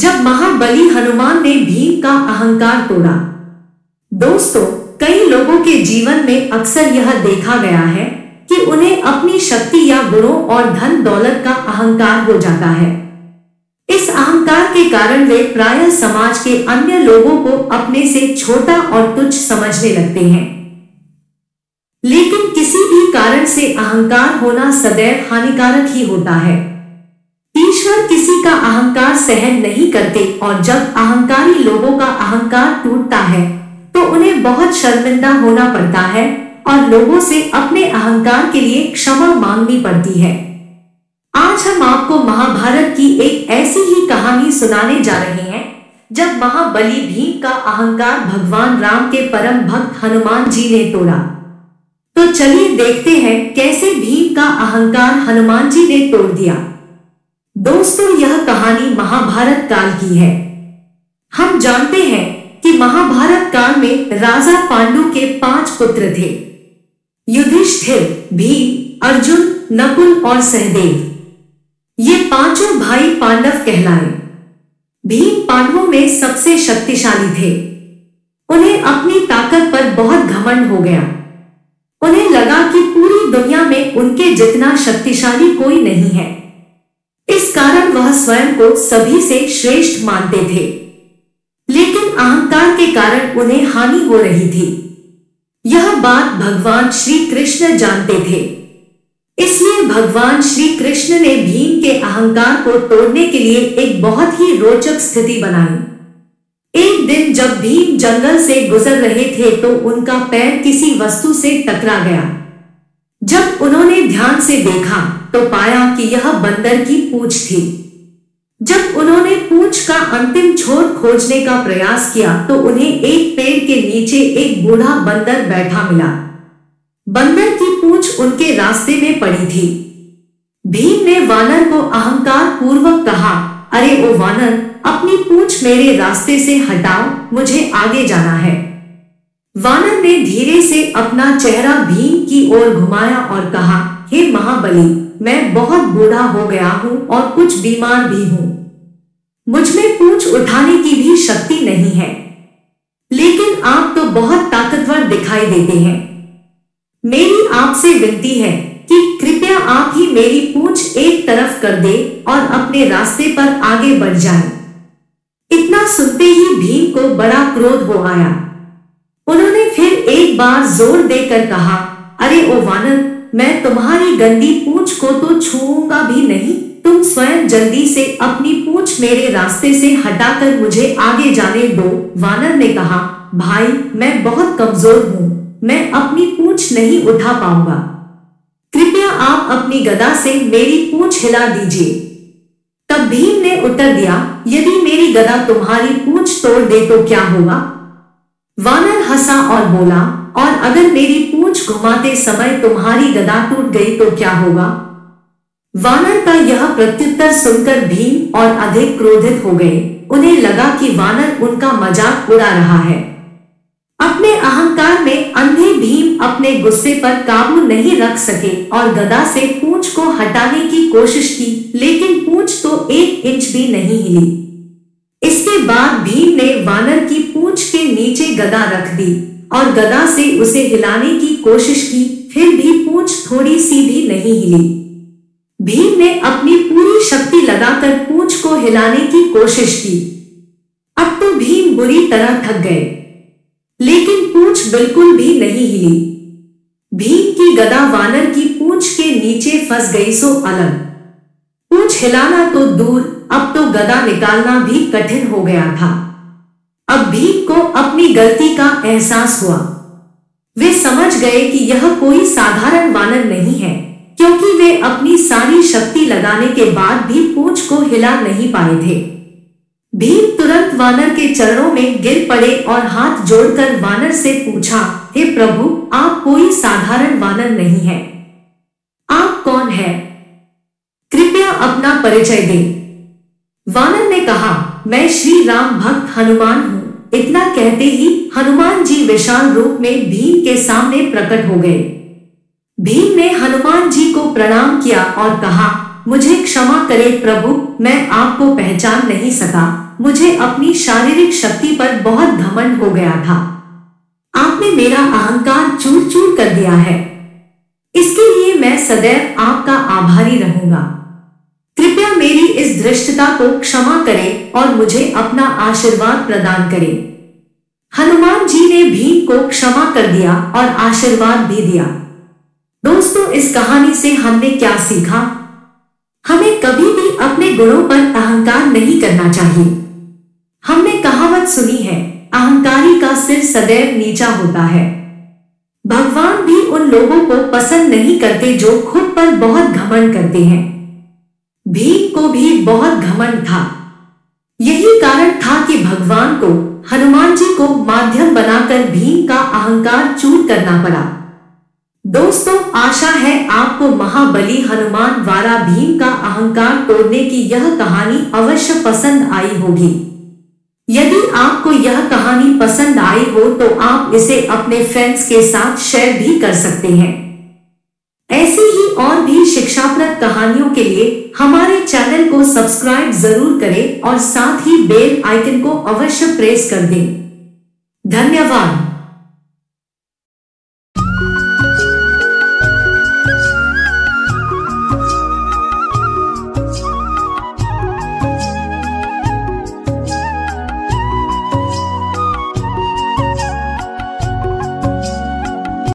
जब महाबली हनुमान ने भीम का अहंकार तोड़ा। दोस्तों, कई लोगों के जीवन में अक्सर यह देखा गया है कि उन्हें अपनी शक्ति या गुणों और धन दौलत का अहंकार हो जाता है। इस अहंकार के कारण वे प्रायः समाज के अन्य लोगों को अपने से छोटा और तुच्छ समझने लगते हैं। लेकिन किसी भी कारण से अहंकार होना सदैव हानिकारक ही होता है। ईश्वर किसी का अहंकार सहन नहीं करते और जब अहंकारी लोगों का अहंकार टूटता है तो उन्हें बहुत शर्मिंदा होना पड़ता है और लोगों से अपने अहंकार के लिए क्षमा मांगनी पड़ती है। आज हम आपको महाभारत की एक ऐसी ही कहानी सुनाने जा रहे हैं जब महाबली भीम का अहंकार भगवान राम के परम भक्त हनुमान जी ने तोड़ा। तो चलिए देखते हैं कैसे भीम का अहंकार हनुमान जी ने तोड़ दिया। दोस्तों, यह कहानी महाभारत काल की है। हम जानते हैं कि महाभारत काल में राजा पांडु के 5 पुत्र थे, युधिष्ठिर, भीम, अर्जुन, नकुल और सहदेव। ये पांचों भाई पांडव कहलाए। भीम पांडवों में सबसे शक्तिशाली थे। उन्हें अपनी ताकत पर बहुत घमंड हो गया। उन्हें लगा कि पूरी दुनिया में उनके जितना शक्तिशाली कोई नहीं है। इस कारण वह स्वयं को सभी से श्रेष्ठ मानते थे। लेकिन अहंकार के कारण उन्हें हानि हो रही थी। यह बात भगवान श्री कृष्ण जानते थे। इसलिए भगवान श्री कृष्ण ने भीम के अहंकार को तोड़ने के लिए एक बहुत ही रोचक स्थिति बनाई। एक दिन जब भीम जंगल से गुजर रहे थे तो उनका पैर किसी वस्तु से टकरा गया। जब उन्होंने ध्यान से देखा तो पाया कि यह बंदर की पूंछ थी। जब उन्होंने पूंछ का अंतिम छोर खोजने का प्रयास किया तो उन्हें एक पेड़ के नीचे एक बूढ़ा बंदर बैठा मिला। बंदर की पूंछ उनके रास्ते में पड़ी थी। भीम ने वानर को अहंकार पूर्वक कहा, अरे ओ वानर, अपनी पूंछ मेरे रास्ते से हटाओ, मुझे आगे जाना है। वानर ने धीरे से अपना चेहरा भीम की ओर घुमाया और कहा, हे महाबली, मैं बहुत बूढ़ा हो गया हूं और कुछ बीमार भी हूं। मुझमें पूंछ उठाने की भी शक्ति नहीं है, लेकिन आप तो बहुत ताकतवर दिखाई देते हैं। मेरी आपसे विनती है कि कृपया आप ही मेरी पूंछ एक तरफ कर दे और अपने रास्ते पर आगे बढ़ जाए। इतना सुनते ही भीम को बड़ा क्रोध हो आया। उन्होंने फिर एक बार जोर देकर कहा, अरे ओ वानर, मैं तुम्हारी गंदी पूंछ को तो छूऊंगा भी नहीं। तुम स्वयं जल्दी से अपनी पूंछ मेरे रास्ते से हटाकर मुझे आगे जाने दो। वानर ने कहा, भाई, मैं बहुत कमजोर हूं, मैं अपनी पूंछ नहीं उठा पाऊंगा। कृपया आप अपनी गदा से मेरी पूंछ हिला दीजिए। तब भीम ने उत्तर दिया, यदि मेरी गदा तुम्हारी पूंछ तोड़ दे तो क्या होगा? वानर हंसा और बोला, और अगर मेरी पूंछ घुमाते समय तुम्हारी गदा टूट गई तो क्या होगा? वानर का यह प्रत्युत्तर सुनकर भीम और अधिक क्रोधित हो गए। उन्हें लगा कि वानर उनका मजाक उड़ा रहा है। अपने अहंकार में अंधे भीम अपने गुस्से पर काबू नहीं रख सके और गदा से पूंछ को हटाने की कोशिश की, लेकिन पूंछ तो 1 इंच भी नहीं हिली। इसके बाद भीम ने वानर की पूंछ के नीचे गदा रख दी और गदा से उसे हिलाने की कोशिश की, फिर भी पूंछ थोड़ी सी भी नहीं हिली। भीम ने अपनी पूरी शक्ति लगाकर पूंछ को हिलाने की कोशिश की। अब तो भीम बुरी तरह थक गए, लेकिन पूंछ बिल्कुल भी नहीं हिली। भीम की गदा वानर की पूंछ के नीचे फंस गई सो अलग। पूंछ हिलाना तो दूर, अब तो गदा निकालना भी कठिन हो गया था। अब भीम को अपनी गलती का एहसास हुआ। वे समझ गए कि यह कोई साधारण वानर नहीं है, क्योंकि वे अपनी सारी शक्ति लगाने के बाद भी पूंछ को हिला नहीं पाए थे। भीम तुरंत वानर के चरणों में गिर पड़े और हाथ जोड़कर वानर से पूछा, हे प्रभु, आप कोई साधारण वानर नहीं है। आप कौन है? कृपया अपना परिचय दें। वानर ने कहा, मैं श्री राम भक्त हनुमान हूँ। इतना कहते ही हनुमान जी विशाल रूप में भीम के सामने प्रकट हो गए। भीम ने हनुमान जी को प्रणाम किया और कहा, मुझे क्षमा करे प्रभु, मैं आपको पहचान नहीं सका, मुझे अपनी शारीरिक शक्ति पर बहुत घमंड हो गया था। आपने मेरा अहंकार चूर चूर कर दिया है। इसके लिए मैं सदैव आपका आभारी रहूंगा। कृपया मेरी इस धृष्टता को क्षमा करें और मुझे अपना आशीर्वाद प्रदान करें। हनुमान जी ने भीम को क्षमा कर दिया और आशीर्वाद भी दिया। दोस्तों, इस कहानी से हमने क्या सीखा? हमें कभी भी अपने गुणों पर अहंकार नहीं करना चाहिए। हमने कहावत सुनी है, अहंकारी का सिर सदैव नीचा होता है। भगवान भी उन लोगों को पसंद नहीं करते जो खुद पर बहुत घमंड करते हैं। भीम को भी बहुत घमंड था। यही कारण था कि भगवान को हनुमान जी को माध्यम बनाकर भीम का अहंकार चूर करना पड़ा। दोस्तों, आशा है आपको महाबली हनुमान द्वारा भीम का अहंकार तोड़ने की यह कहानी अवश्य पसंद आई होगी। यदि आपको यह कहानी पसंद आई हो तो आप इसे अपने फ्रेंड्स के साथ शेयर भी कर सकते हैं। ऐसी ही और भी शिक्षाप्रद कहानियों के लिए हमारे चैनल को सब्सक्राइब जरूर करें और साथ ही बेल आइकन को अवश्य प्रेस कर दें। धन्यवाद।